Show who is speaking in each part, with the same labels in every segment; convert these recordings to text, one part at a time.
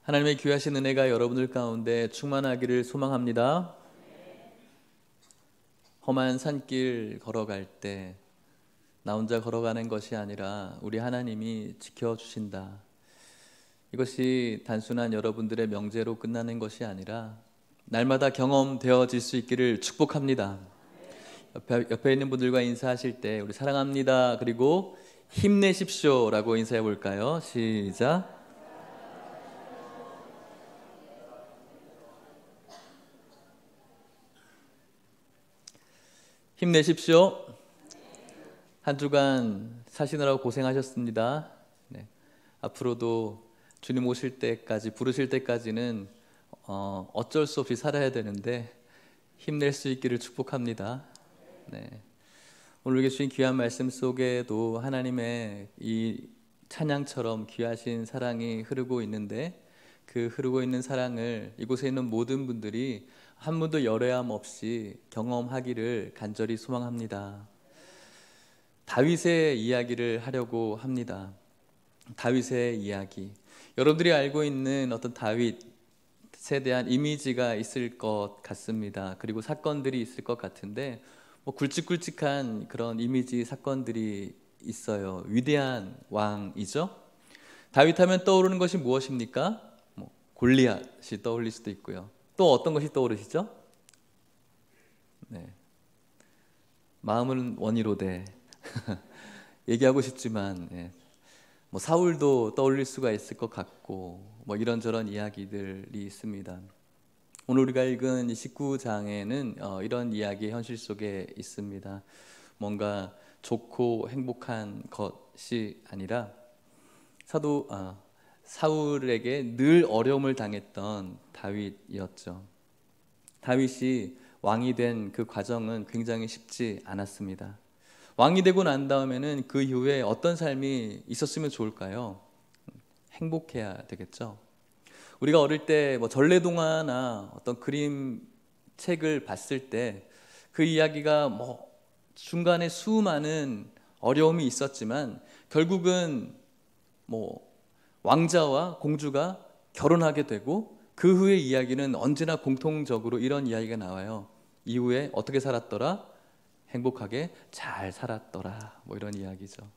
Speaker 1: 하나님의 귀하신 은혜가 여러분들 가운데 충만하기를 소망합니다. 험한 산길 걸어갈 때 나 혼자 걸어가는 것이 아니라 우리 하나님이 지켜주신다. 이것이 단순한 여러분들의 명제로 끝나는 것이 아니라 날마다 경험되어질 수 있기를 축복합니다. 옆에 있는 분들과 인사하실 때 우리 사랑합니다 그리고 힘내십시오 라고 인사해 볼까요? 시작. 힘내십시오. 한 주간 사시느라고 고생하셨습니다. 앞으로도 주님 오실 때까지, 부르실 때까지는 어쩔 수 없이 살아야 되는데 힘낼 수 있기를 축복합니다. 오늘 주신 귀한 말씀 속에도 하나님의 이 찬양처럼 귀하신 사랑이 흐르고 있는데, 그 흐르고 있는 사랑을 이곳에 있는 모든 분들이 한 분도 열애함 없이 경험하기를 간절히 소망합니다. 다윗의 이야기를 하려고 합니다. 다윗의 이야기. 여러분들이 알고 있는 어떤 다윗에 대한 이미지가 있을 것 같습니다. 그리고 사건들이 있을 것 같은데 굵직굵직한 그런 이미지 사건들이 있어요. 위대한 왕이죠. 다윗 하면 떠오르는 것이 무엇입니까? 골리앗이 떠올릴 수도 있고요. 또 어떤 것이 떠오르시죠? 마음은 원이로되 얘기하고 싶지만 사울도 떠올릴 수가 있을 것 같고 이런저런 이야기들이 있습니다. 오늘 우리가 읽은 19장에는 이런 이야기의 현실 속에 있습니다. 뭔가 좋고 행복한 것이 아니라 사울에게 늘 어려움을 당했던 다윗이었죠. 다윗이 왕이 된 그 과정은 굉장히 쉽지 않았습니다. 왕이 되고 난 다음에는 그 이후에 어떤 삶이 있었으면 좋을까요? 행복해야 되겠죠. 우리가 어릴 때 전래동화나 어떤 그림책을 봤을 때 그 이야기가 중간에 수많은 어려움이 있었지만 결국은 왕자와 공주가 결혼하게 되고 그 후의 이야기는 언제나 공통적으로 이런 이야기가 나와요. 이후에 어떻게 살았더라? 행복하게 잘 살았더라. 이런 이야기죠.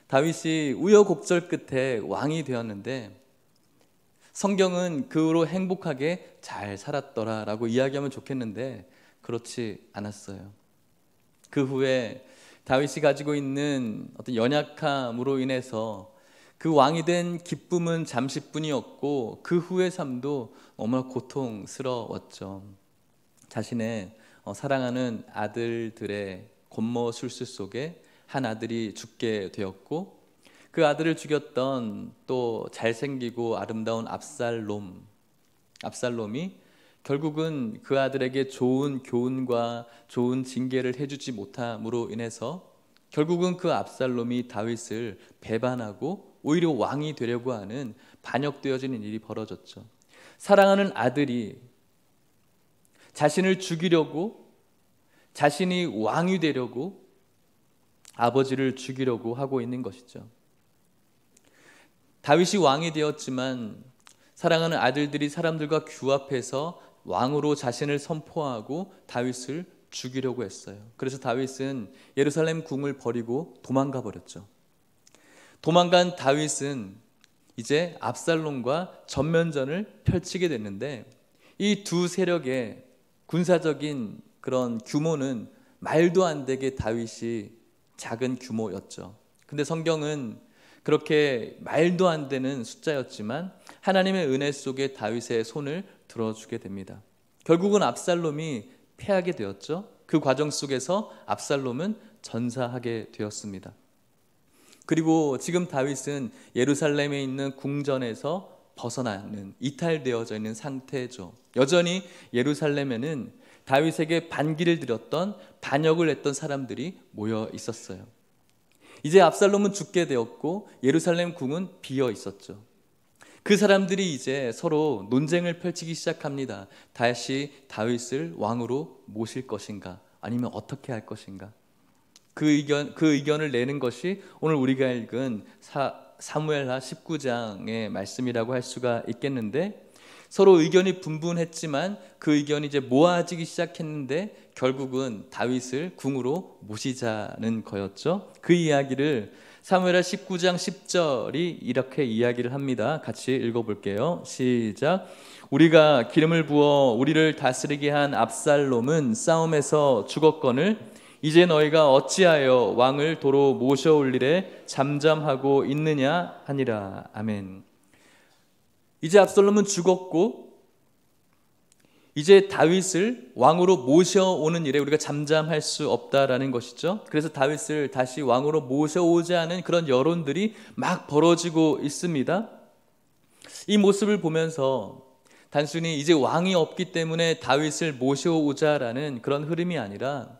Speaker 1: 다윗이 우여곡절 끝에 왕이 되었는데 성경은 그 후로 행복하게 잘 살았더라 라고 이야기하면 좋겠는데 그렇지 않았어요. 그 후에 다윗이 가지고 있는 어떤 연약함으로 인해서 그 왕이 된 기쁨은 잠시뿐이었고 그 후의 삶도 너무나 고통스러웠죠. 자신의 사랑하는 아들들의 권모술수 속에 한 아들이 죽게 되었고, 그 아들을 죽였던 또 잘생기고 아름다운 압살롬이 결국은 그 아들에게 좋은 교훈과 좋은 징계를 해주지 못함으로 인해서 결국은 그 압살롬이 다윗을 배반하고 오히려 왕이 되려고 하는 반역되어지는 일이 벌어졌죠. 사랑하는 아들이 자신을 죽이려고, 자신이 왕이 되려고 아버지를 죽이려고 하고 있는 것이죠. 다윗이 왕이 되었지만 사랑하는 아들들이 사람들과 규합해서 왕으로 자신을 선포하고 다윗을 죽이려고 했어요. 그래서 다윗은 예루살렘 궁을 버리고 도망가 버렸죠. 도망간 다윗은 이제 압살롬과 전면전을 펼치게 됐는데 이 두 세력의 군사적인 그런 규모는 말도 안 되게 다윗이 작은 규모였죠. 근데 성경은 그렇게 말도 안 되는 숫자였지만 하나님의 은혜 속에 다윗의 손을 들어주게 됩니다. 결국은 압살롬이 패하게 되었죠. 그 과정 속에서 압살롬은 전사하게 되었습니다. 그리고 지금 다윗은 예루살렘에 있는 궁전에서 벗어나는, 이탈되어져 있는 상태죠. 여전히 예루살렘에는 다윗에게 반기를 들였던, 반역을 했던 사람들이 모여 있었어요. 이제 압살롬은 죽게 되었고 예루살렘 궁은 비어 있었죠. 그 사람들이 이제 서로 논쟁을 펼치기 시작합니다. 다시 다윗을 왕으로 모실 것인가, 아니면 어떻게 할 것인가. 그 의견을 내는 것이 오늘 우리가 읽은 사무엘하 19장의 말씀이라고 할 수가 있겠는데, 서로 의견이 분분했지만 그 의견이 이제 모아지기 시작했는데 결국은 다윗을 궁으로 모시자는 거였죠. 그 이야기를 사무엘하 19장 10절이 이렇게 이야기를 합니다. 같이 읽어볼게요. 시작. 우리가 기름을 부어 우리를 다스리게 한 압살롬은 싸움에서 죽었거늘 이제 너희가 어찌하여 왕을 도로 모셔올 일에 잠잠하고 있느냐 하니라. 아멘. 이제 압살롬은 죽었고 이제 다윗을 왕으로 모셔오는 일에 우리가 잠잠할 수 없다라는 것이죠. 그래서 다윗을 다시 왕으로 모셔오자 하는 그런 여론들이 막 벌어지고 있습니다. 이 모습을 보면서 단순히 이제 왕이 없기 때문에 다윗을 모셔오자라는 그런 흐름이 아니라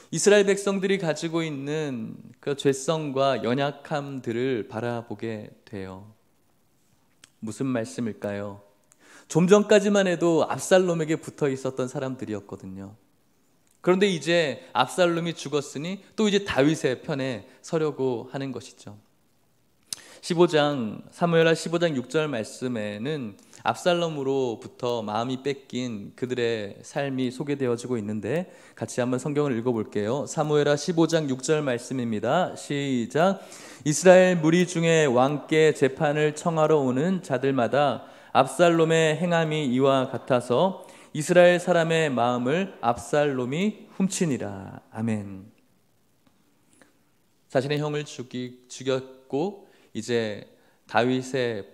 Speaker 1: 이스라엘 백성들이 가지고 있는 그 죄성과 연약함들을 바라보게 돼요. 무슨 말씀일까요? 좀 전까지만 해도 압살롬에게 붙어 있었던 사람들이었거든요. 그런데 이제 압살롬이 죽었으니 또 이제 다윗의 편에 서려고 하는 것이죠. 사무엘하 15장 6절 말씀에는 압살롬으로부터 마음이 뺏긴 그들의 삶이 소개되어지고 있는데 같이 한번 성경을 읽어볼게요. 사무엘하 15장 6절 말씀입니다. 시작. 이스라엘 무리 중에 왕께 재판을 청하러 오는 자들마다 압살롬의 행함이 이와 같아서 이스라엘 사람의 마음을 압살롬이 훔치니라. 아멘. 자신의 형을 죽였고 이제 다윗의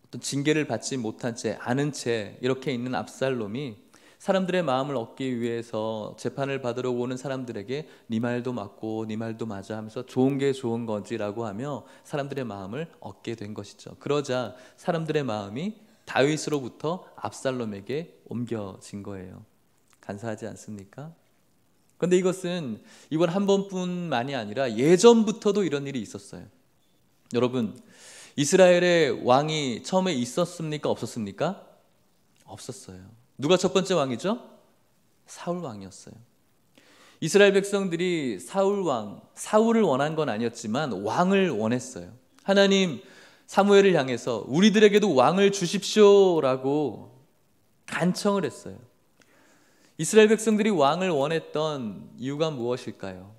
Speaker 1: 어떤 징계를 받지 못한 채 아는 채 이렇게 있는 압살롬이 사람들의 마음을 얻기 위해서 재판을 받으러 오는 사람들에게 네 말도 맞고 네 말도 맞아 하면서 좋은 게 좋은 거지라고 하며 사람들의 마음을 얻게 된 것이죠. 그러자 사람들의 마음이 다윗으로부터 압살롬에게 옮겨진 거예요. 간사하지 않습니까? 그런데 이것은 이번 한 번뿐만이 아니라 예전부터도 이런 일이 있었어요. 여러분, 이스라엘의 왕이 처음에 있었습니까? 없었습니까? 없었어요. 누가 첫 번째 왕이죠? 사울 왕이었어요. 이스라엘 백성들이 사울을 원한 건 아니었지만 왕을 원했어요. 하나님 사무엘을 향해서 우리들에게도 왕을 주십시오라고 간청을 했어요. 이스라엘 백성들이 왕을 원했던 이유가 무엇일까요?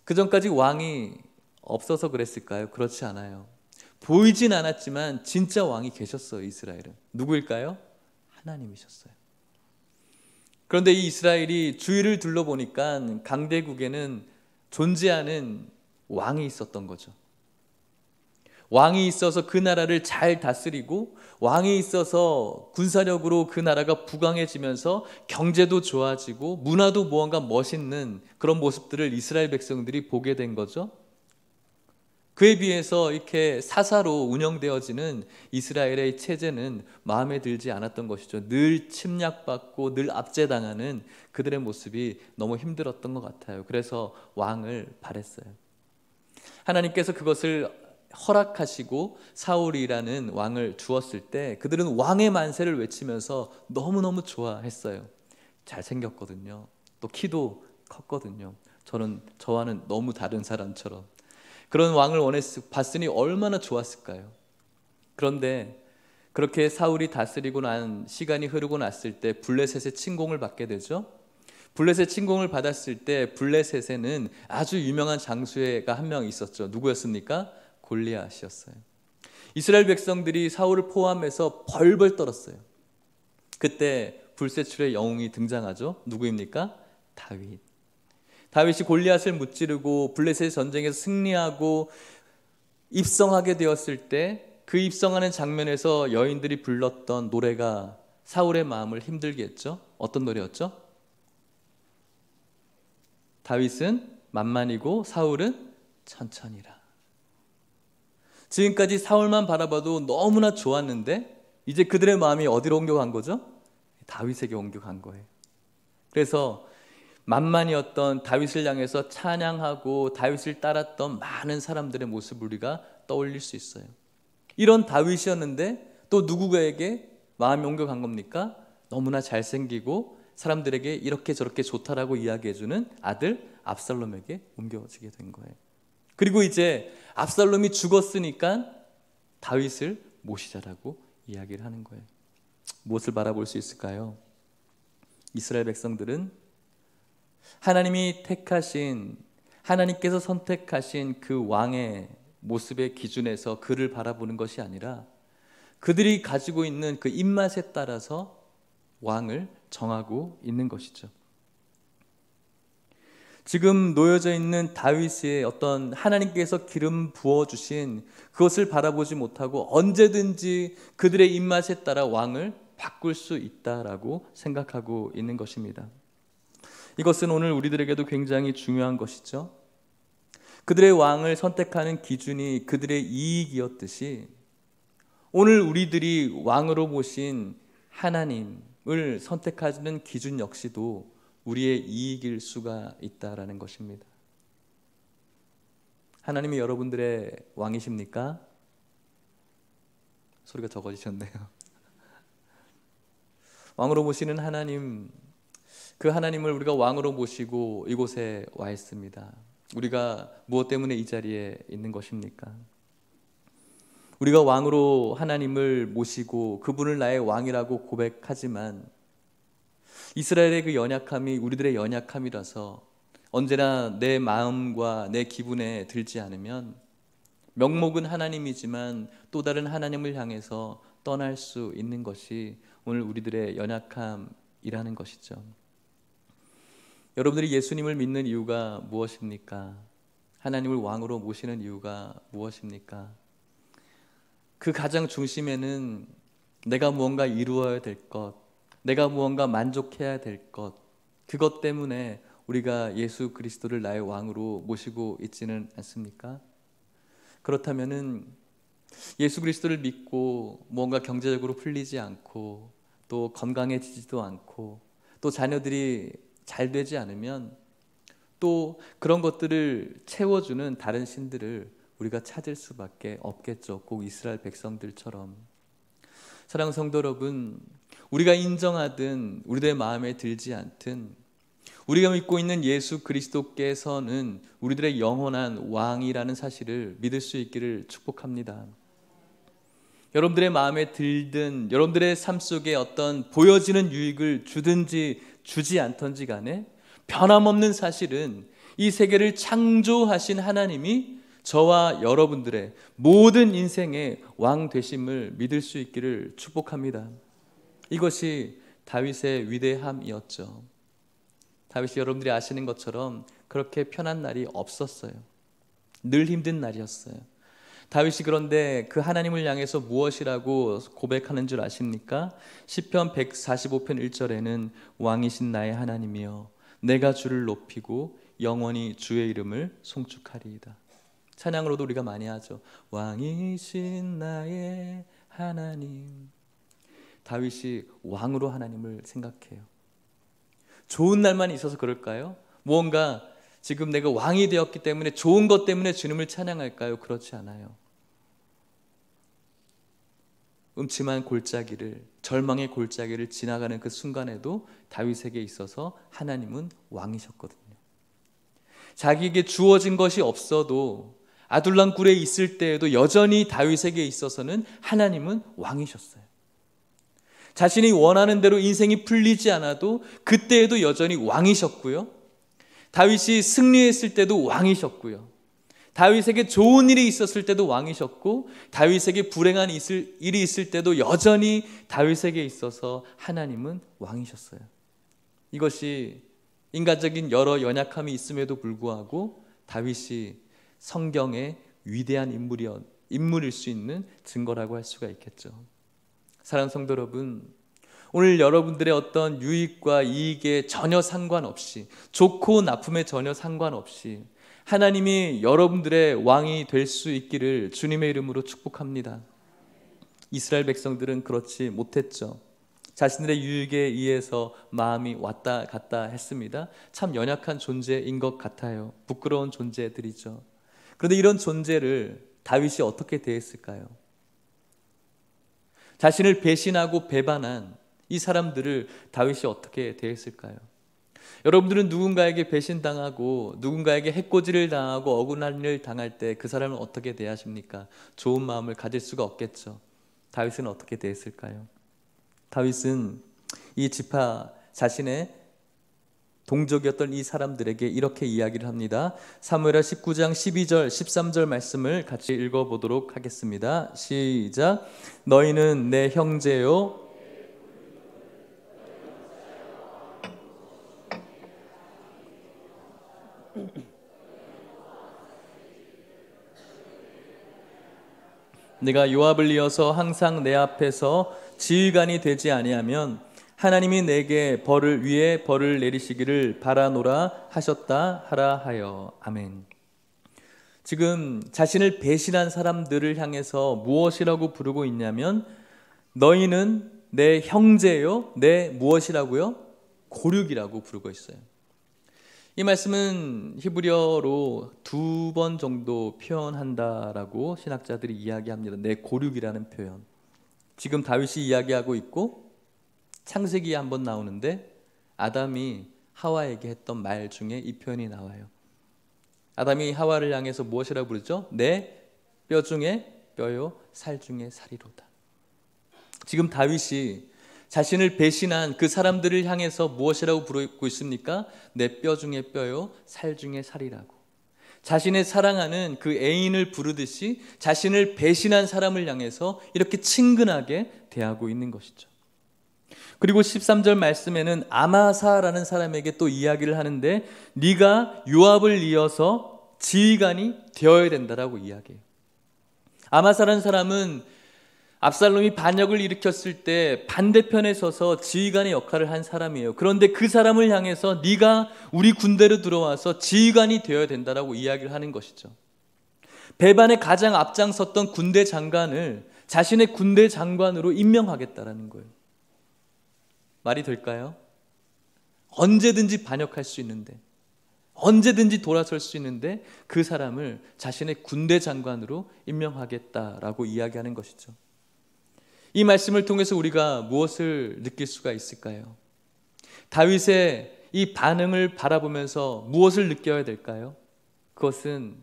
Speaker 1: 그전까지 왕이 없어서 그랬을까요? 그렇지 않아요. 보이진 않았지만 진짜 왕이 계셨어요. 이스라엘은. 누구일까요? 하나님이셨어요. 그런데 이 이스라엘이 주위를 둘러보니까 강대국에는 존재하는 왕이 있었던 거죠. 왕이 있어서 그 나라를 잘 다스리고 왕이 있어서 군사력으로 그 나라가 부강해지면서 경제도 좋아지고 문화도 무언가 멋있는 그런 모습들을 이스라엘 백성들이 보게 된 거죠. 그에 비해서 이렇게 사사로 운영되어지는 이스라엘의 체제는 마음에 들지 않았던 것이죠. 늘 침략받고 늘 압제당하는 그들의 모습이 너무 힘들었던 것 같아요. 그래서 왕을 바랬어요. 하나님께서 그것을 허락하시고 사울이라는 왕을 주었을 때 그들은 왕의 만세를 외치면서 너무너무 좋아했어요. 잘생겼거든요. 또 키도 컸거든요. 저와는 너무 다른 사람처럼 그런 왕을 봤으니 얼마나 좋았을까요? 그런데 그렇게 사울이 다스리고 난 시간이 흐르고 났을 때 블레셋의 침공을 받게 되죠. 블레셋 침공을 받았을 때 블레셋에는 아주 유명한 장수가 한 명 있었죠. 누구였습니까? 골리앗이었어요. 이스라엘 백성들이 사울을 포함해서 벌벌 떨었어요. 그때 불세출의 영웅이 등장하죠. 누구입니까? 다윗. 다윗이 골리앗을 무찌르고 블레셋 전쟁에서 승리하고 입성하게 되었을 때 그 입성하는 장면에서 여인들이 불렀던 노래가 사울의 마음을 힘들게 했죠. 어떤 노래였죠? 다윗은 만만이고 사울은 천천히라. 지금까지 사울만 바라봐도 너무나 좋았는데 이제 그들의 마음이 어디로 옮겨간 거죠? 다윗에게 옮겨간 거예요. 그래서 만만이었던 다윗을 향해서 찬양하고 다윗을 따랐던 많은 사람들의 모습을 우리가 떠올릴 수 있어요. 이런 다윗이었는데 또 누구에게 마음이 옮겨간 겁니까? 너무나 잘생기고 사람들에게 이렇게 저렇게 좋다라고 이야기해주는 아들 압살롬에게 옮겨지게 된 거예요. 그리고 이제 압살롬이 죽었으니까 다윗을 모시자라고 이야기를 하는 거예요. 무엇을 바라볼 수 있을까요? 이스라엘 백성들은 하나님이 택하신, 하나님께서 선택하신 그 왕의 모습의 기준에서 그를 바라보는 것이 아니라 그들이 가지고 있는 그 입맛에 따라서 왕을 정하고 있는 것이죠. 지금 놓여져 있는 다윗의 어떤 하나님께서 기름 부어주신 그것을 바라보지 못하고 언제든지 그들의 입맛에 따라 왕을 바꿀 수 있다라고 생각하고 있는 것입니다. 이것은 오늘 우리들에게도 굉장히 중요한 것이죠. 그들의 왕을 선택하는 기준이 그들의 이익이었듯이 오늘 우리들이 왕으로 모신 하나님을 선택하는 기준 역시도 우리의 이익일 수가 있다라는 것입니다. 하나님이 여러분들의 왕이십니까? 소리가 적어지셨네요. 왕으로 모시는 하나님, 그 하나님을 우리가 왕으로 모시고 이곳에 와 있습니다. 우리가 무엇 때문에 이 자리에 있는 것입니까? 우리가 왕으로 하나님을 모시고 그분을 나의 왕이라고 고백하지만 이스라엘의 그 연약함이 우리들의 연약함이라서 언제나 내 마음과 내 기분에 들지 않으면 명목은 하나님이지만 또 다른 하나님을 향해서 떠날 수 있는 것이 오늘 우리들의 연약함이라는 것이죠. 여러분들이 예수님을 믿는 이유가 무엇입니까? 하나님을 왕으로 모시는 이유가 무엇입니까? 그 가장 중심에는 내가 무언가 이루어야 될 것, 내가 무언가 만족해야 될 것, 그것 때문에 우리가 예수 그리스도를 나의 왕으로 모시고 있지는 않습니까? 그렇다면은 예수 그리스도를 믿고 뭔가 경제적으로 풀리지 않고 또 건강해지지도 않고 또 자녀들이 잘 되지 않으면 또 그런 것들을 채워주는 다른 신들을 우리가 찾을 수밖에 없겠죠. 꼭 이스라엘 백성들처럼. 사랑하는 성도 여러분, 우리가 인정하든 우리들의 마음에 들지 않든 우리가 믿고 있는 예수 그리스도께서는 우리들의 영원한 왕이라는 사실을 믿을 수 있기를 축복합니다. 여러분들의 마음에 들든 여러분들의 삶 속에 어떤 보여지는 유익을 주든지 주지 않던지 간에 변함없는 사실은 이 세계를 창조하신 하나님이 저와 여러분들의 모든 인생의 왕 되심을 믿을 수 있기를 축복합니다. 이것이 다윗의 위대함이었죠. 다윗이 여러분들이 아시는 것처럼 그렇게 편한 날이 없었어요. 늘 힘든 날이었어요. 다윗이 그런데 그 하나님을 향해서 무엇이라고 고백하는 줄 아십니까? 시편 145편 1절에는 왕이신 나의 하나님이여 내가 주를 높이고 영원히 주의 이름을 송축하리이다. 찬양으로도 우리가 많이 하죠. 왕이신 나의 하나님. 다윗이 왕으로 하나님을 생각해요. 좋은 날만 있어서 그럴까요? 무언가 지금 내가 왕이 되었기 때문에 좋은 것 때문에 주님을 찬양할까요? 그렇지 않아요. 음침한 골짜기를, 절망의 골짜기를 지나가는 그 순간에도 다윗에게 있어서 하나님은 왕이셨거든요. 자기에게 주어진 것이 없어도 아둘람 굴에 있을 때에도 여전히 다윗에게 있어서는 하나님은 왕이셨어요. 자신이 원하는 대로 인생이 풀리지 않아도 그때에도 여전히 왕이셨고요. 다윗이 승리했을 때도 왕이셨고요. 다윗에게 좋은 일이 있었을 때도 왕이셨고 다윗에게 불행한 일이 있을 때도 여전히 다윗에게 있어서 하나님은 왕이셨어요. 이것이 인간적인 여러 연약함이 있음에도 불구하고 다윗이 성경의 위대한 인물일 수 있는 증거라고 할 수가 있겠죠. 사랑하는 성도 여러분, 오늘 여러분들의 어떤 유익과 이익에 전혀 상관없이, 좋고 나쁨에 전혀 상관없이 하나님이 여러분들의 왕이 될 수 있기를 주님의 이름으로 축복합니다. 이스라엘 백성들은 그렇지 못했죠. 자신들의 유익에 의해서 마음이 왔다 갔다 했습니다. 참 연약한 존재인 것 같아요. 부끄러운 존재들이죠. 그런데 이런 존재를 다윗이 어떻게 대했을까요? 자신을 배신하고 배반한 이 사람들을 다윗이 어떻게 대했을까요? 여러분들은 누군가에게 배신당하고 누군가에게 해코지를 당하고 억울한 일을 당할 때 그 사람을 어떻게 대하십니까? 좋은 마음을 가질 수가 없겠죠. 다윗은 어떻게 대했을까요? 다윗은 이 지파 자신의 동족이었던 이 사람들에게 이렇게 이야기를 합니다. 사무엘하 19장 12절 13절 말씀을 같이 읽어보도록 하겠습니다. 시작. 너희는 내 형제요 내가 요압을 이어서 항상 내 앞에서 지휘관이 되지 아니하면 하나님이 내게 벌을 위에 벌을 내리시기를 바라노라 하셨다 하라 하여. 아멘. 지금 자신을 배신한 사람들을 향해서 무엇이라고 부르고 있냐면 너희는 내 형제요, 내 무엇이라고요? 고륙이라고 부르고 있어요. 이 말씀은 히브리어로 2번 정도 표현한다라고 신학자들이 이야기합니다. 내 고륙이라는 표현. 지금 다윗이 이야기하고 있고 창세기에 한번 나오는데 아담이 하와에게 했던 말 중에 이 표현이 나와요. 아담이 하와를 향해서 무엇이라고 부르죠? 내 뼈 중에 뼈요, 살 중에 살이로다. 지금 다윗이 자신을 배신한 그 사람들을 향해서 무엇이라고 부르고 있습니까? 내 뼈 중에 뼈요, 살 중에 살이라고. 자신의 사랑하는 그 애인을 부르듯이 자신을 배신한 사람을 향해서 이렇게 친근하게 대하고 있는 것이죠. 그리고 13절 말씀에는 아마사라는 사람에게 또 이야기를 하는데 네가 요압을 이어서 지휘관이 되어야 된다라고 이야기해요. 아마사라는 사람은 압살롬이 반역을 일으켰을 때 반대편에 서서 지휘관의 역할을 한 사람이에요. 그런데 그 사람을 향해서 네가 우리 군대로 들어와서 지휘관이 되어야 된다라고 이야기를 하는 것이죠. 배반에 가장 앞장섰던 군대 장관을 자신의 군대 장관으로 임명하겠다라는 거예요. 말이 될까요? 언제든지 반역할 수 있는데, 언제든지 돌아설 수 있는데 그 사람을 자신의 군대 장관으로 임명하겠다라고 이야기하는 것이죠. 이 말씀을 통해서 우리가 무엇을 느낄 수가 있을까요? 다윗의 이 반응을 바라보면서 무엇을 느껴야 될까요? 그것은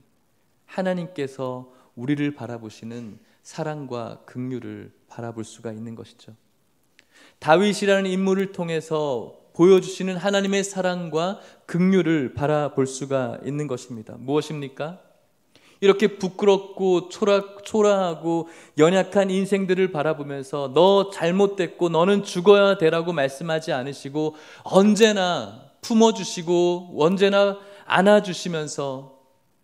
Speaker 1: 하나님께서 우리를 바라보시는 사랑과 긍휼을 바라볼 수가 있는 것이죠. 다윗이라는 인물을 통해서 보여주시는 하나님의 사랑과 긍휼을 바라볼 수가 있는 것입니다. 무엇입니까? 이렇게 부끄럽고 초라하고 연약한 인생들을 바라보면서 너 잘못됐고 너는 죽어야 되라고 말씀하지 않으시고 언제나 품어주시고 언제나 안아주시면서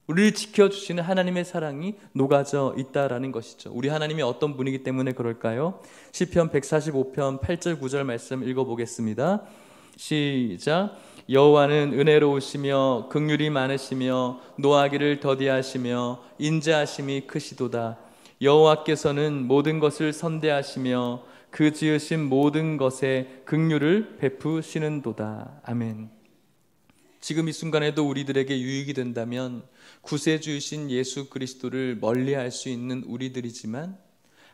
Speaker 1: 우리를 지켜주시는 하나님의 사랑이 녹아져 있다라는 것이죠. 우리 하나님이 어떤 분이기 때문에 그럴까요? 시편 145편 8절 9절 말씀 읽어보겠습니다. 시작. 여호와는 은혜로우시며 긍휼이 많으시며 노하기를 더디하시며 인자하심이 크시도다. 여호와께서는 모든 것을 선대하시며 그 지으신 모든 것에 긍휼을 베푸시는도다. 아멘. 지금 이 순간에도 우리들에게 유익이 된다면 구세주이신 예수 그리스도를 멀리할 수 있는 우리들이지만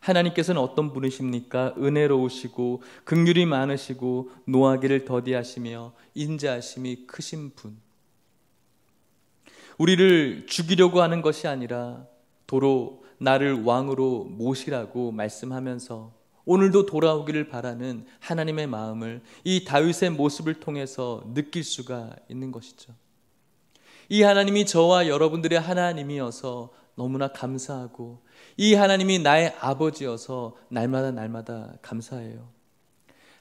Speaker 1: 하나님께서는 어떤 분이십니까? 은혜로우시고 긍휼이 많으시고 노하기를 더디하시며 인자하심이 크신 분. 우리를 죽이려고 하는 것이 아니라 도로 나를 왕으로 모시라고 말씀하면서 오늘도 돌아오기를 바라는 하나님의 마음을 이 다윗의 모습을 통해서 느낄 수가 있는 것이죠. 이 하나님이 저와 여러분들의 하나님이어서 너무나 감사하고 이 하나님이 나의 아버지여서 날마다 감사해요.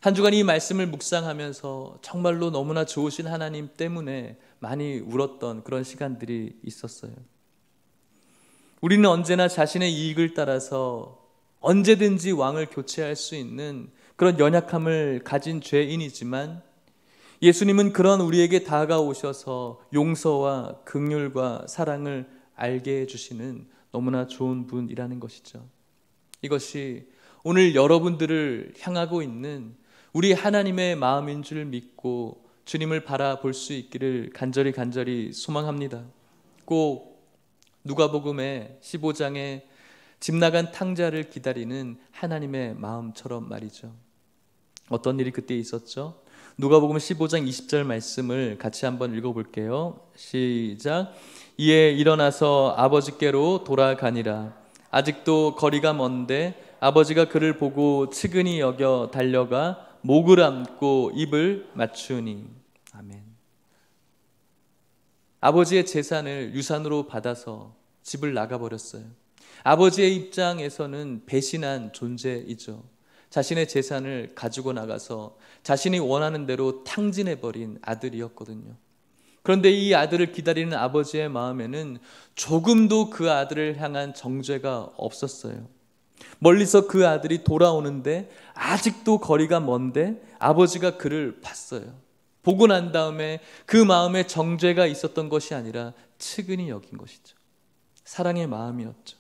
Speaker 1: 한 주간 이 말씀을 묵상하면서 정말로 너무나 좋으신 하나님 때문에 많이 울었던 그런 시간들이 있었어요. 우리는 언제나 자신의 이익을 따라서 언제든지 왕을 교체할 수 있는 그런 연약함을 가진 죄인이지만 예수님은 그런 우리에게 다가오셔서 용서와 긍휼과 사랑을 알게 해주시는 너무나 좋은 분이라는 것이죠. 이것이 오늘 여러분들을 향하고 있는 우리 하나님의 마음인 줄 믿고 주님을 바라볼 수 있기를 간절히 소망합니다. 꼭 누가복음의 15장에 집 나간 탕자를 기다리는 하나님의 마음처럼 말이죠. 어떤 일이 그때 있었죠? 누가복음 15장 20절 말씀을 같이 한번 읽어볼게요. 시작. 이에 일어나서 아버지께로 돌아가니라. 아직도 거리가 먼데 아버지가 그를 보고 측은히 여겨 달려가 목을 안고 입을 맞추니. 아멘. 아버지의 재산을 유산으로 받아서 집을 나가버렸어요. 아버지의 입장에서는 배신한 존재이죠. 자신의 재산을 가지고 나가서 자신이 원하는 대로 탕진해버린 아들이었거든요. 그런데 이 아들을 기다리는 아버지의 마음에는 조금도 그 아들을 향한 정죄가 없었어요. 멀리서 그 아들이 돌아오는데 아직도 거리가 먼데 아버지가 그를 봤어요. 보고 난 다음에 그 마음에 정죄가 있었던 것이 아니라 측은히 여긴 것이죠. 사랑의 마음이었죠.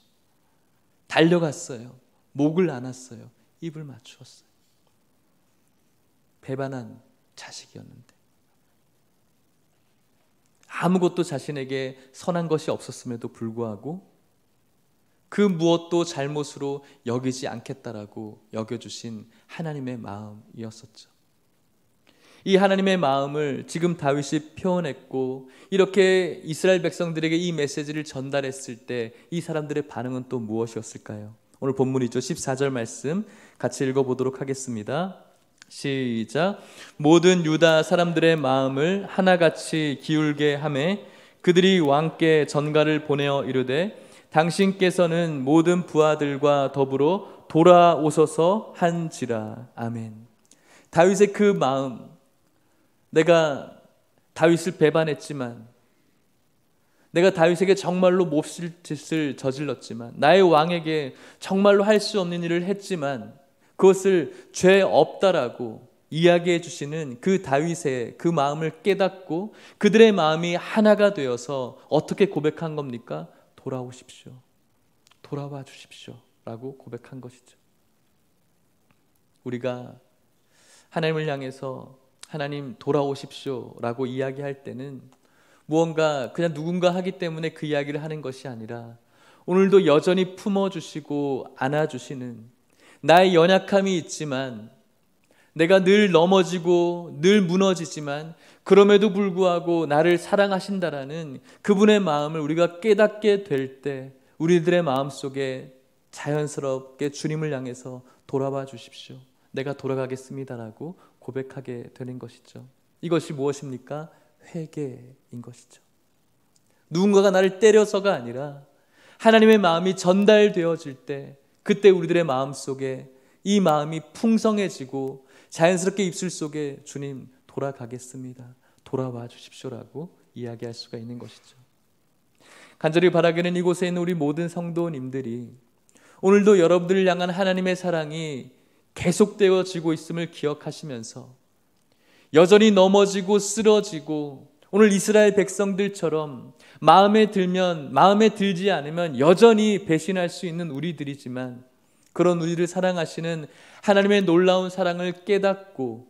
Speaker 1: 달려갔어요. 목을 안았어요. 입을 맞추었어요. 배반한 자식이었는데 아무것도 자신에게 선한 것이 없었음에도 불구하고 그 무엇도 잘못으로 여기지 않겠다라고 여겨주신 하나님의 마음이었었죠. 이 하나님의 마음을 지금 다윗이 표현했고 이렇게 이스라엘 백성들에게 이 메시지를 전달했을 때 이 사람들의 반응은 또 무엇이었을까요? 오늘 본문이죠. 14절 말씀 같이 읽어보도록 하겠습니다. 시작. 모든 유다 사람들의 마음을 하나같이 기울게 하매 그들이 왕께 전가를 보내어 이르되 당신께서는 모든 부하들과 더불어 돌아오소서 한지라. 아멘. 다윗의 그 마음, 내가 다윗을 배반했지만, 내가 다윗에게 정말로 몹쓸 짓을 저질렀지만, 나의 왕에게 정말로 할 수 없는 일을 했지만 그것을 죄 없다라고 이야기해 주시는 그 다윗의 그 마음을 깨닫고 그들의 마음이 하나가 되어서 어떻게 고백한 겁니까? 돌아오십시오. 돌아와 주십시오. 라고 고백한 것이죠. 우리가 하나님을 향해서 하나님 돌아오십시오 라고 이야기할 때는 무언가 그냥 누군가 하기 때문에 그 이야기를 하는 것이 아니라 오늘도 여전히 품어주시고 안아주시는 나의 연약함이 있지만 내가 늘 넘어지고 늘 무너지지만 그럼에도 불구하고 나를 사랑하신다라는 그분의 마음을 우리가 깨닫게 될 때 우리들의 마음속에 자연스럽게 주님을 향해서 돌아와 주십시오. 내가 돌아가겠습니다라고 고백하게 되는 것이죠. 이것이 무엇입니까? 회개인 것이죠. 누군가가 나를 때려서가 아니라 하나님의 마음이 전달되어질 때 그때 우리들의 마음속에 이 마음이 풍성해지고 자연스럽게 입술 속에 주님 돌아가겠습니다. 돌아와 주십시오라고 이야기할 수가 있는 것이죠. 간절히 바라기는 이곳에 있는 우리 모든 성도님들이 오늘도 여러분들을 향한 하나님의 사랑이 계속되어지고 있음을 기억하시면서 여전히 넘어지고 쓰러지고 오늘 이스라엘 백성들처럼 마음에 들면 마음에 들지 않으면 여전히 배신할 수 있는 우리들이지만 그런 우리를 사랑하시는 하나님의 놀라운 사랑을 깨닫고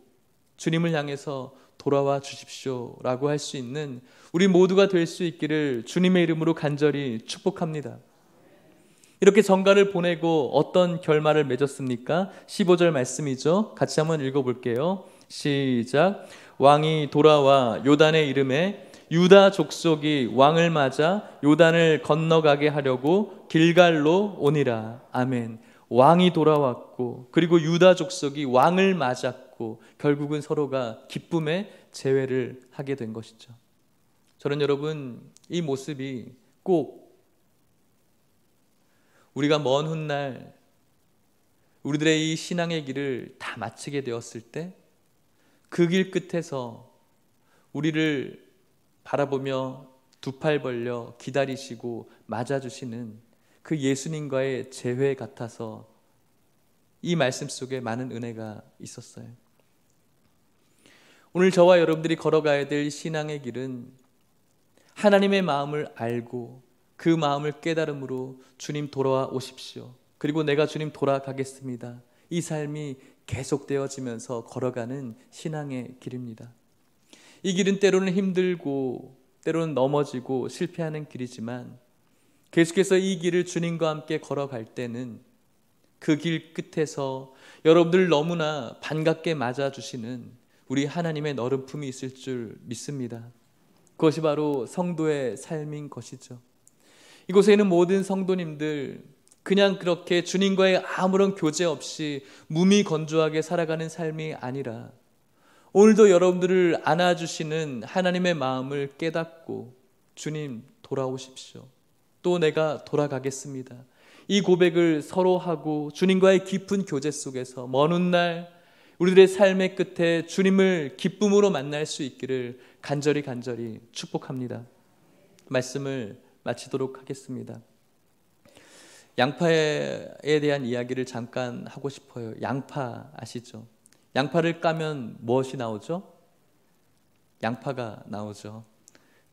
Speaker 1: 주님을 향해서 돌아와 주십시오 라고 할 수 있는 우리 모두가 될 수 있기를 주님의 이름으로 간절히 축복합니다. 이렇게 전가를 보내고 어떤 결말을 맺었습니까? 15절 말씀이죠. 같이 한번 읽어볼게요. 시작. 왕이 돌아와 요단의 이름에 유다 족속이 왕을 맞아 요단을 건너가게 하려고 길갈로 오니라. 아멘. 왕이 돌아왔고 그리고 유다 족속이 왕을 맞았고 결국은 서로가 기쁨의 재회를 하게 된 것이죠. 저는 여러분 이 모습이 꼭 우리가 먼 훗날 우리들의 이 신앙의 길을 다 마치게 되었을 때 그 길 끝에서 우리를 바라보며 두 팔 벌려 기다리시고 맞아주시는 그 예수님과의 재회 같아서 이 말씀 속에 많은 은혜가 있었어요. 오늘 저와 여러분들이 걸어가야 될 신앙의 길은 하나님의 마음을 알고 그 마음을 깨달음으로 주님 돌아와 오십시오. 그리고 내가 주님 돌아가겠습니다. 이 삶이 계속되어지면서 걸어가는 신앙의 길입니다. 이 길은 때로는 힘들고 때로는 넘어지고 실패하는 길이지만 계속해서 이 길을 주님과 함께 걸어갈 때는 그 길 끝에서 여러분들 너무나 반갑게 맞아주시는 우리 하나님의 너름품이 있을 줄 믿습니다. 그것이 바로 성도의 삶인 것이죠. 이곳에 있는 모든 성도님들, 그냥 그렇게 주님과의 아무런 교제 없이 무미건조하게 살아가는 삶이 아니라 오늘도 여러분들을 안아주시는 하나님의 마음을 깨닫고 주님 돌아오십시오. 또 내가 돌아가겠습니다. 이 고백을 서로 하고 주님과의 깊은 교제 속에서 먼 훗날 우리들의 삶의 끝에 주님을 기쁨으로 만날 수 있기를 간절히 축복합니다. 말씀을 마치도록 하겠습니다. 양파에 대한 이야기를 잠깐 하고 싶어요. 양파 아시죠? 양파를 까면 무엇이 나오죠? 양파가 나오죠.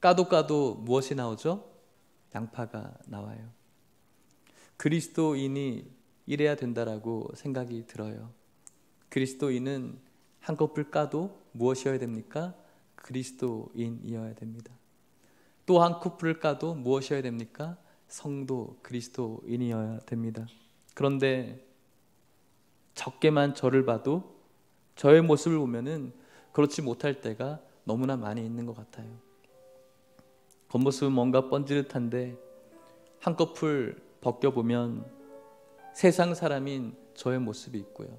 Speaker 1: 까도 무엇이 나오죠? 양파가 나와요. 그리스도인이 이래야 된다라고 생각이 들어요. 그리스도인은 한꺼풀 까도 무엇이어야 됩니까? 그리스도인이어야 됩니다. 또 한 커플을 까도 무엇이어야 됩니까? 성도 그리스도인이어야 됩니다. 그런데 적게만 저를 봐도 저의 모습을 보면은 그렇지 못할 때가 너무나 많이 있는 것 같아요. 겉모습은 뭔가 번지르한데 한꺼풀 벗겨보면 세상 사람인 저의 모습이 있고요.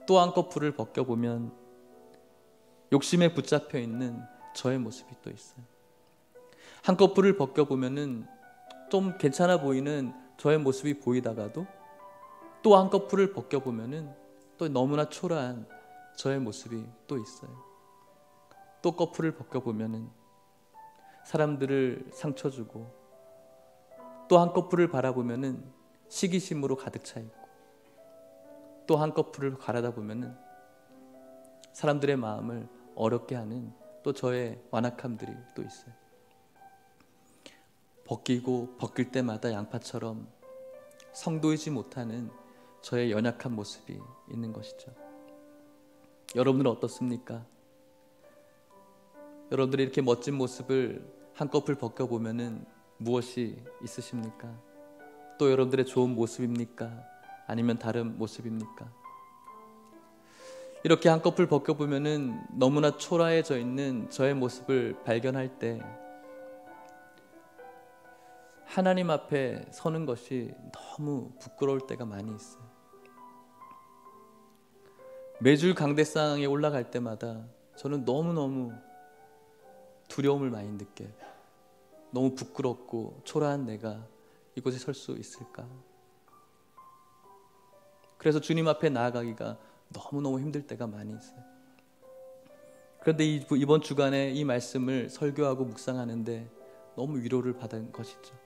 Speaker 1: 또 한꺼풀을 벗겨보면 욕심에 붙잡혀 있는 저의 모습이 또 있어요. 한꺼풀을 벗겨보면은 좀 괜찮아 보이는 저의 모습이 보이다가도 또 한꺼풀을 벗겨보면은 또 너무나 초라한 저의 모습이 또 있어요. 또 커플을 벗겨보면은 사람들을 상처 주고 또 한꺼풀을 바라보면은 시기심으로 가득 차 있고 또 한꺼풀을 바라다 보면은 사람들의 마음을 어렵게 하는 또 저의 완악함들이 또 있어요. 벗길 때마다 양파처럼 성도이지 못하는 저의 연약한 모습이 있는 것이죠. 여러분들은 어떻습니까? 여러분들이 이렇게 멋진 모습을 한꺼풀 벗겨보면은 무엇이 있으십니까? 또 여러분들의 좋은 모습입니까? 아니면 다른 모습입니까? 이렇게 한꺼풀 벗겨보면은 너무나 초라해져 있는 저의 모습을 발견할 때 하나님 앞에 서는 것이 너무 부끄러울 때가 많이 있어요. 매주 강대상에 올라갈 때마다 저는 너무너무 두려움을 많이 느껴요. 너무 부끄럽고 초라한 내가 이곳에 설 수 있을까? 그래서 주님 앞에 나아가기가 너무너무 힘들 때가 많이 있어요. 그런데 이번 주간에 이 말씀을 설교하고 묵상하는데 너무 위로를 받은 것이죠.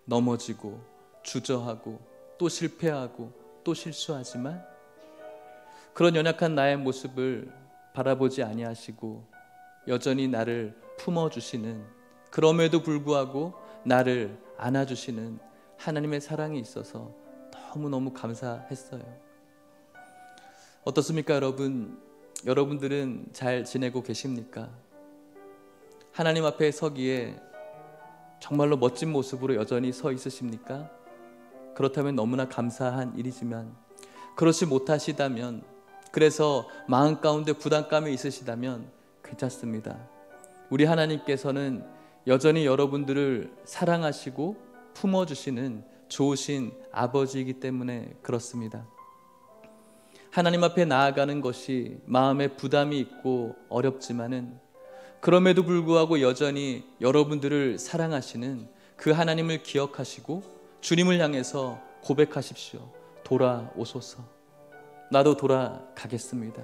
Speaker 1: 넘어지고 주저하고 또 실패하고 또 실수하지만 그런 연약한 나의 모습을 바라보지 아니하시고 여전히 나를 품어주시는, 그럼에도 불구하고 나를 안아주시는 하나님의 사랑이 있어서 너무너무 감사했어요. 어떻습니까, 여러분? 여러분들은 잘 지내고 계십니까? 하나님 앞에 서기에 정말로 멋진 모습으로 여전히 서 있으십니까? 그렇다면 너무나 감사한 일이지만 그렇지 못하시다면, 그래서 마음 가운데 부담감이 있으시다면 괜찮습니다. 우리 하나님께서는 여전히 여러분들을 사랑하시고 품어주시는 좋으신 아버지이기 때문에 그렇습니다. 하나님 앞에 나아가는 것이 마음에 부담이 있고 어렵지만은 그럼에도 불구하고 여전히 여러분들을 사랑하시는 그 하나님을 기억하시고 주님을 향해서 고백하십시오. 돌아오소서. 나도 돌아가겠습니다.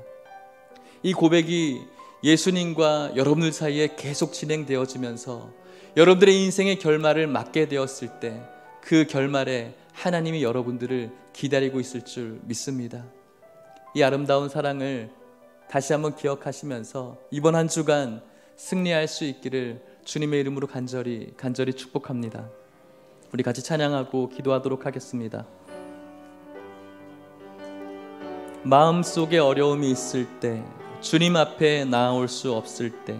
Speaker 1: 이 고백이 예수님과 여러분들 사이에 계속 진행되어지면서 여러분들의 인생의 결말을 맞게 되었을 때 그 결말에 하나님이 여러분들을 기다리고 있을 줄 믿습니다. 이 아름다운 사랑을 다시 한번 기억하시면서 이번 한 주간 승리할 수 있기를 주님의 이름으로 간절히 축복합니다. 우리 같이 찬양하고 기도하도록 하겠습니다. 마음속에 어려움이 있을 때, 주님 앞에 나아올 수 없을 때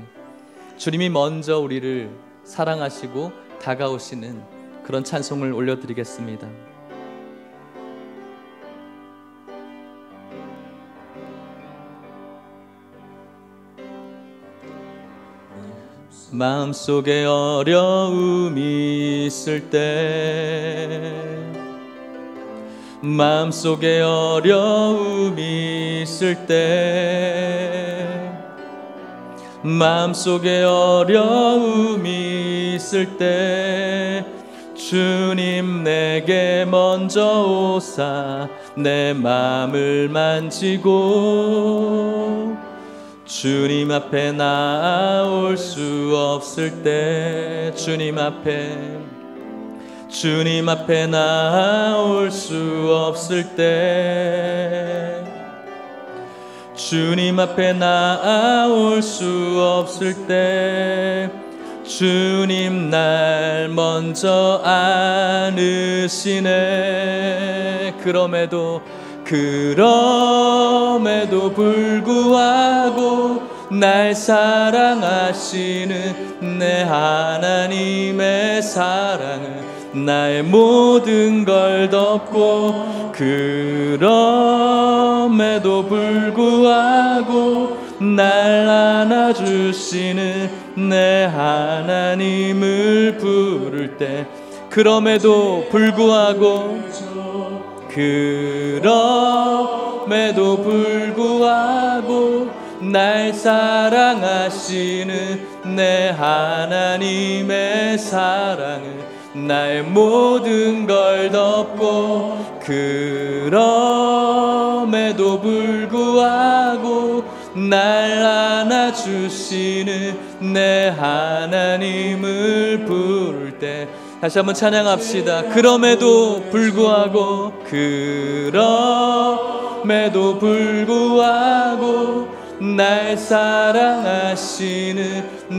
Speaker 1: 주님이 먼저 우리를 사랑하시고 다가오시는 그런 찬송을 올려드리겠습니다. 마음속에 어려움이 있을 때, 마음속에 어려움이 있을 때, 마음속에 어려움이 있을 때, 주님 내게 먼저 오사 내 마음을 만지고, 주님 앞에 나올 수 없을 때, 주님 앞에 나올 수 없을 때, 주님 앞에 나올 수 없을 때, 주님 날 먼저 안으시네. 그럼에도 불구하고 날 사랑하시는 내 하나님의 사랑은 나의 모든 걸 덮고, 그럼에도 불구하고 날 안아주시는 내 하나님을 부를 때, 그럼에도 불구하고 날 사랑하시는 내 하나님의 사랑은 나의 모든 걸 덮고, 그럼에도 불구하고 날 안아주시는 내 하나님을 부를 때, 다시 한번 찬양합시다. 그럼에도 불구하고 날 사랑하시는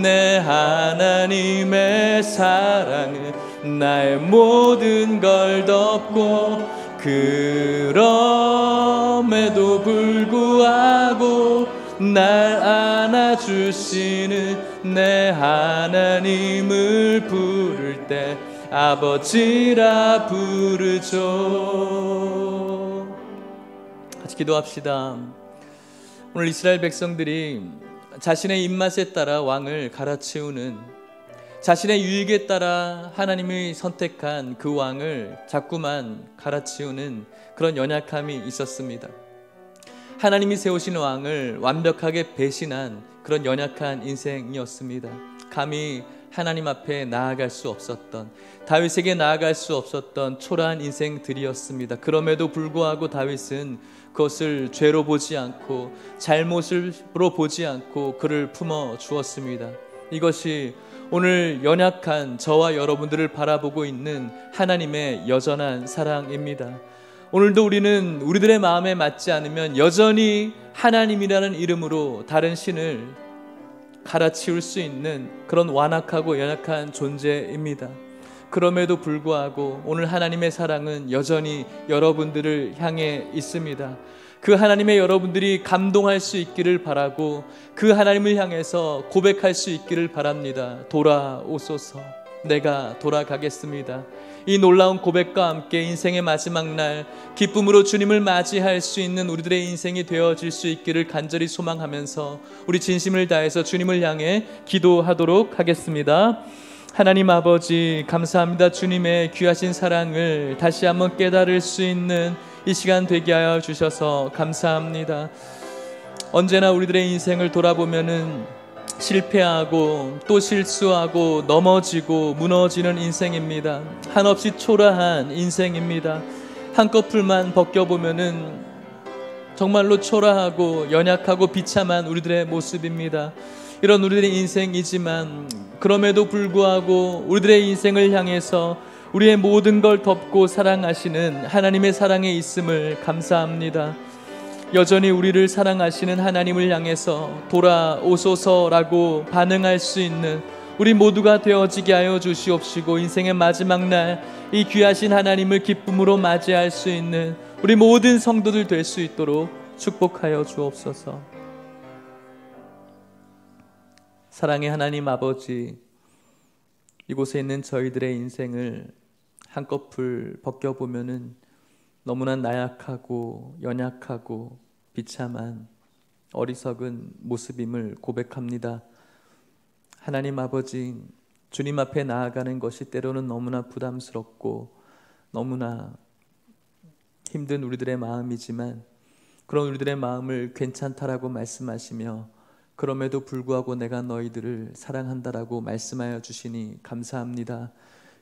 Speaker 1: 내 하나님의 사랑은 나의 모든 걸 덮고, 그럼에도 불구하고 날 안아주시는 내 하나님을 부를 때 아버지라 부르죠. 같이 기도합시다. 오늘 이스라엘 백성들이 자신의 입맛에 따라 왕을 갈아치우는, 자신의 유익에 따라 하나님이 선택한 그 왕을 자꾸만 갈아치우는 그런 연약함이 있었습니다. 하나님이 세우신 왕을 완벽하게 배신한 그런 연약한 인생이었습니다. 감히 하나님 앞에 나아갈 수 없었던, 다윗에게 나아갈 수 없었던 초라한 인생들이었습니다. 그럼에도 불구하고 다윗은 그것을 죄로 보지 않고 잘못으로 보지 않고 그를 품어 주었습니다. 이것이 오늘 연약한 저와 여러분들을 바라보고 있는 하나님의 여전한 사랑입니다. 오늘도 우리는 우리들의 마음에 맞지 않으면 여전히 하나님이라는 이름으로 다른 신을 갈아치울 수 있는 그런 완악하고 연약한 존재입니다. 그럼에도 불구하고 오늘 하나님의 사랑은 여전히 여러분들을 향해 있습니다. 그 하나님의 여러분들이 감동할 수 있기를 바라고, 그 하나님을 향해서 고백할 수 있기를 바랍니다. 돌아오소서, 내가 돌아가겠습니다. 이 놀라운 고백과 함께 인생의 마지막 날 기쁨으로 주님을 맞이할 수 있는 우리들의 인생이 되어질 수 있기를 간절히 소망하면서 우리 진심을 다해서 주님을 향해 기도하도록 하겠습니다. 하나님 아버지, 감사합니다. 주님의 귀하신 사랑을 다시 한번 깨달을 수 있는 이 시간 되게 하여 주셔서 감사합니다. 언제나 우리들의 인생을 돌아보면은 실패하고 또 실수하고 넘어지고 무너지는 인생입니다. 한없이 초라한 인생입니다. 한꺼풀만 벗겨보면은 정말로 초라하고 연약하고 비참한 우리들의 모습입니다. 이런 우리들의 인생이지만 그럼에도 불구하고 우리들의 인생을 향해서 우리의 모든 걸 덮고 사랑하시는 하나님의 사랑에 있음을 감사합니다. 여전히 우리를 사랑하시는 하나님을 향해서 돌아오소서라고 반응할 수 있는 우리 모두가 되어지게 하여 주시옵시고, 인생의 마지막 날 이 귀하신 하나님을 기쁨으로 맞이할 수 있는 우리 모든 성도들 될 수 있도록 축복하여 주옵소서. 사랑의 하나님 아버지, 이곳에 있는 저희들의 인생을 한꺼풀 벗겨보면은 너무나 나약하고 연약하고 비참한 어리석은 모습임을 고백합니다. 하나님 아버지, 주님 앞에 나아가는 것이 때로는 너무나 부담스럽고 너무나 힘든 우리들의 마음이지만, 그런 우리들의 마음을 괜찮다라고 말씀하시며 그럼에도 불구하고 내가 너희들을 사랑한다라고 말씀하여 주시니 감사합니다.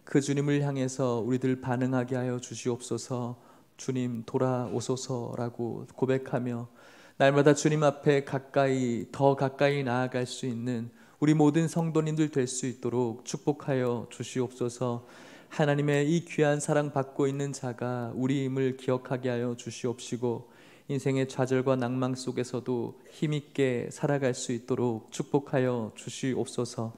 Speaker 1: 그 주님을 향해서 우리들 반응하게 하여 주시옵소서. 주님 돌아오소서라고 고백하며 날마다 주님 앞에 더 가까이 나아갈 수 있는 우리 모든 성도님들 될 수 있도록 축복하여 주시옵소서. 하나님의 이 귀한 사랑 받고 있는 자가 우리임을 기억하게 하여 주시옵시고, 인생의 좌절과 낭망 속에서도 힘있게 살아갈 수 있도록 축복하여 주시옵소서.